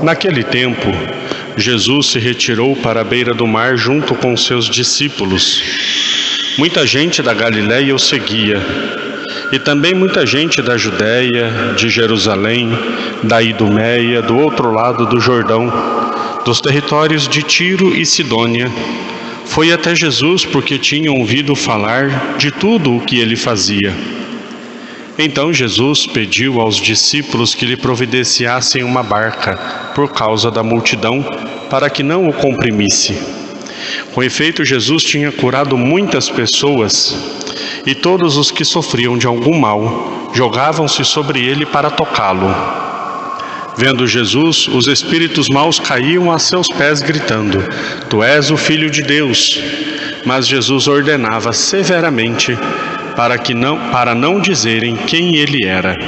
Naquele tempo, Jesus se retirou para a beira do mar junto com seus discípulos. Muita gente da Galiléia o seguia, e também muita gente da Judéia, de Jerusalém, da Idumeia, do outro lado do Jordão, dos territórios de Tiro e Sidônia. Foi até Jesus porque tinham ouvido falar de tudo o que ele fazia. Então Jesus pediu aos discípulos que lhe providenciassem uma barca por causa da multidão, para que não o comprimisse. Com efeito, Jesus tinha curado muitas pessoas, e todos os que sofriam de algum mal jogavam-se sobre ele para tocá-lo. Vendo Jesus, os espíritos maus caíam a seus pés gritando: Tu és o Filho de Deus. Mas Jesus ordenava severamente para não dizerem quem ele era.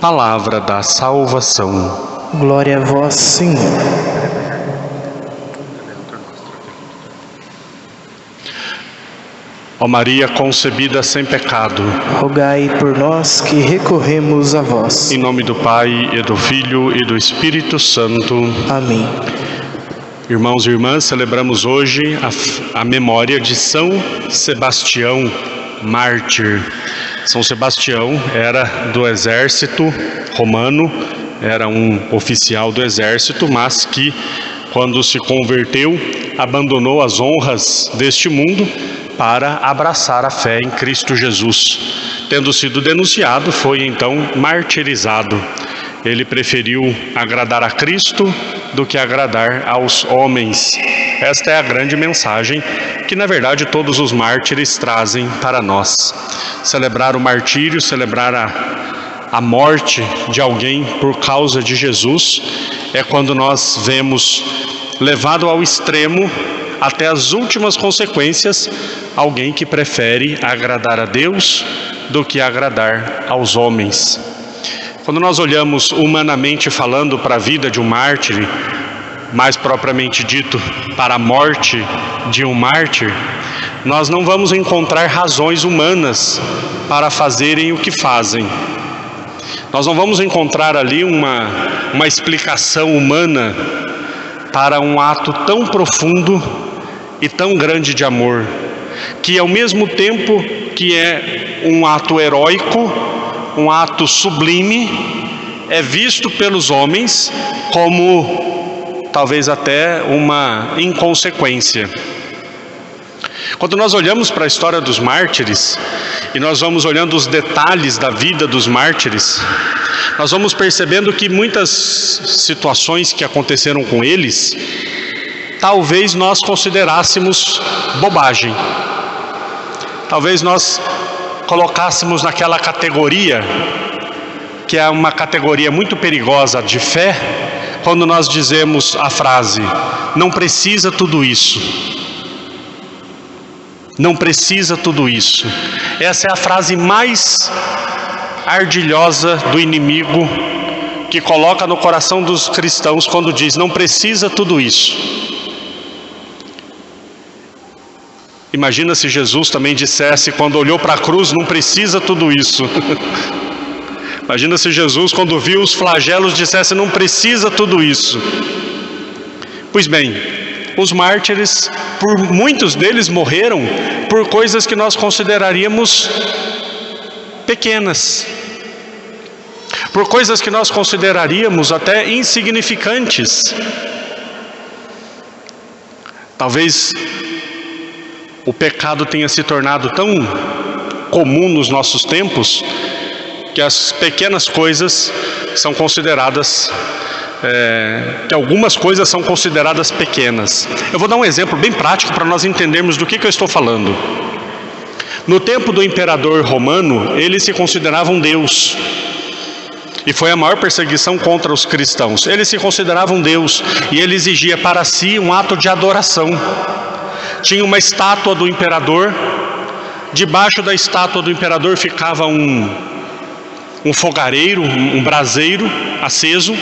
Palavra da salvação. Glória a vós, Senhor. Ó Maria concebida sem pecado, rogai por nós que recorremos a vós. Em nome do Pai, e do Filho, e do Espírito Santo. Amém. Irmãos e irmãs, celebramos hoje a memória de São Sebastião, mártir. São Sebastião era do exército romano, era um oficial do exército, mas que, quando se converteu, abandonou as honras deste mundo para abraçar a fé em Cristo Jesus. Tendo sido denunciado, foi então martirizado. Ele preferiu agradar a Cristo do que agradar aos homens. Esta é a grande mensagem que, na verdade, todos os mártires trazem para nós. Celebrar o martírio, celebrar a morte de alguém por causa de Jesus, é quando nós vemos, levado ao extremo, até as últimas consequências, alguém que prefere agradar a Deus do que agradar aos homens. Quando nós olhamos humanamente falando para a vida de um mártir, mais propriamente dito, para a morte de um mártir, nós não vamos encontrar razões humanas para fazerem o que fazem. Nós não vamos encontrar ali uma explicação humana para um ato tão profundo e tão grande de amor, que ao mesmo tempo que é um ato heróico, um ato sublime, é visto pelos homens como talvez até uma inconsequência. Quando nós olhamos para a história dos mártires, e nós vamos olhando os detalhes da vida dos mártires, nós vamos percebendo que muitas situações que aconteceram com eles, talvez nós considerássemos bobagem. Talvez nós colocássemos naquela categoria, que é uma categoria muito perigosa de fé, quando nós dizemos a frase: não precisa tudo isso. Não precisa tudo isso. Essa é a frase mais ardilhosa do inimigo, que coloca no coração dos cristãos quando diz: não precisa tudo isso. Imagina se Jesus também dissesse, quando olhou para a cruz: não precisa tudo isso. Imagina se Jesus, quando viu os flagelos, dissesse: não precisa tudo isso. Pois bem, os mártires, muitos deles morreram por coisas que nós consideraríamos pequenas, por coisas que nós consideraríamos até insignificantes. Talvez o pecado tenha se tornado tão comum nos nossos tempos, que as pequenas coisas são consideradas, que algumas coisas são consideradas pequenas. Eu vou dar um exemplo bem prático para nós entendermos do que eu estou falando. No tempo do imperador romano, ele se considerava um deus, e foi a maior perseguição contra os cristãos. Ele se considerava um deus, e ele exigia para si um ato de adoração. Tinha uma estátua do imperador, debaixo da estátua do imperador ficava um fogareiro, um braseiro aceso.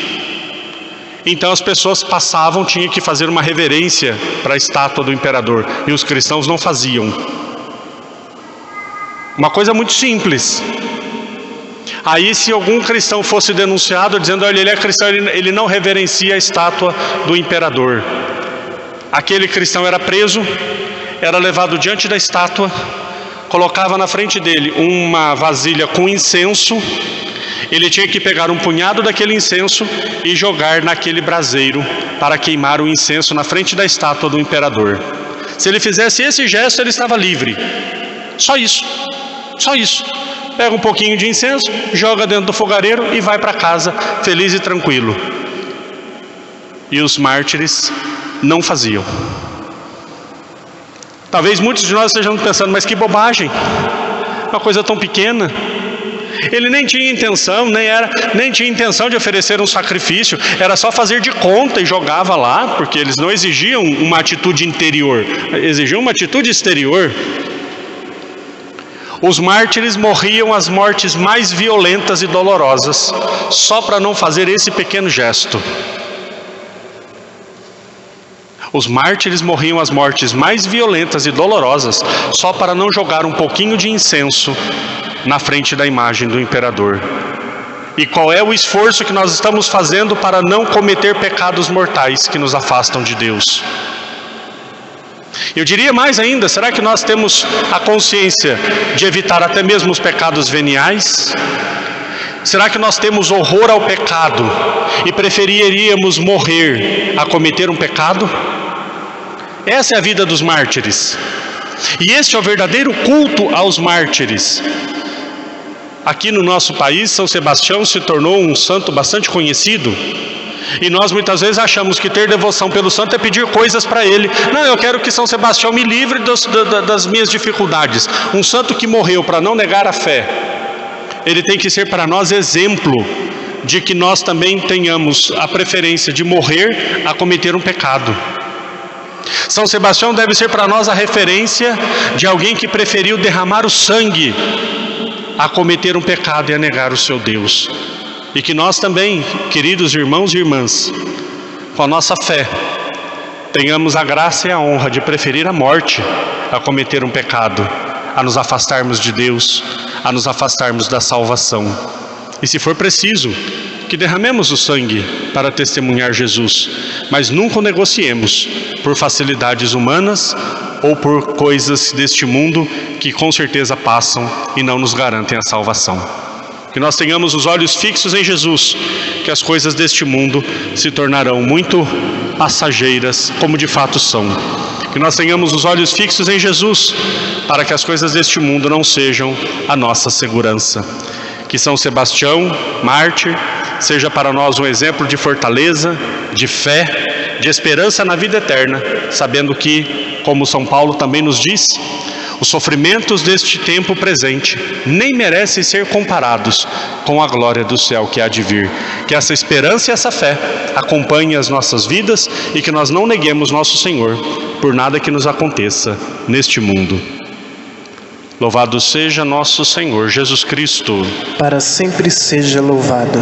Então as pessoas passavam, tinham que fazer uma reverência para a estátua do imperador, e os cristãos não faziam. Uma coisa muito simples. Aí, se algum cristão fosse denunciado dizendo: olha, ele é cristão, ele não reverencia a estátua do imperador, aquele cristão era preso, era levado diante da estátua, colocava na frente dele uma vasilha com incenso, ele tinha que pegar um punhado daquele incenso e jogar naquele braseiro para queimar o incenso na frente da estátua do imperador. Se ele fizesse esse gesto, ele estava livre. Só isso, só isso. Pega um pouquinho de incenso, joga dentro do fogareiro e vai para casa, feliz e tranquilo. E os mártires não faziam. Talvez muitos de nós estejamos pensando: mas que bobagem, uma coisa tão pequena. Ele nem tinha intenção, nem tinha intenção de oferecer um sacrifício, era só fazer de conta e jogava lá, porque eles não exigiam uma atitude interior, exigiam uma atitude exterior. Os mártires morriam as mortes mais violentas e dolorosas, só para não fazer esse pequeno gesto. Os mártires morriam as mortes mais violentas e dolorosas, só para não jogar um pouquinho de incenso na frente da imagem do imperador. E qual é o esforço que nós estamos fazendo para não cometer pecados mortais que nos afastam de Deus? Eu diria mais ainda: será que nós temos a consciência de evitar até mesmo os pecados veniais? Será que nós temos horror ao pecado e preferiríamos morrer a cometer um pecado? Essa é a vida dos mártires. E este é o verdadeiro culto aos mártires. Aqui no nosso país, São Sebastião se tornou um santo bastante conhecido. E nós muitas vezes achamos que ter devoção pelo santo é pedir coisas para ele. Não, eu quero que São Sebastião me livre das minhas dificuldades. Um santo que morreu para não negar a fé, ele tem que ser para nós exemplo de que nós também tenhamos a preferência de morrer a cometer um pecado. São Sebastião deve ser para nós a referência de alguém que preferiu derramar o sangue a cometer um pecado e a negar o seu Deus. E que nós também, queridos irmãos e irmãs, com a nossa fé, tenhamos a graça e a honra de preferir a morte a cometer um pecado, a nos afastarmos de Deus, a nos afastarmos da salvação. E se for preciso, que derramemos o sangue para testemunhar Jesus, mas nunca o negociemos por facilidades humanas ou por coisas deste mundo que com certeza passam e não nos garantem a salvação. Que nós tenhamos os olhos fixos em Jesus, que as coisas deste mundo se tornarão muito passageiras, como de fato são. Que nós tenhamos os olhos fixos em Jesus, para que as coisas deste mundo não sejam a nossa segurança. Que São Sebastião, mártir, seja para nós um exemplo de fortaleza, de fé, de esperança na vida eterna, sabendo que, como São Paulo também nos diz, os sofrimentos deste tempo presente nem merecem ser comparados com a glória do céu que há de vir. Que essa esperança e essa fé acompanhem as nossas vidas e que nós não neguemos nosso Senhor por nada que nos aconteça neste mundo. Louvado seja nosso Senhor Jesus Cristo. Para sempre seja louvado.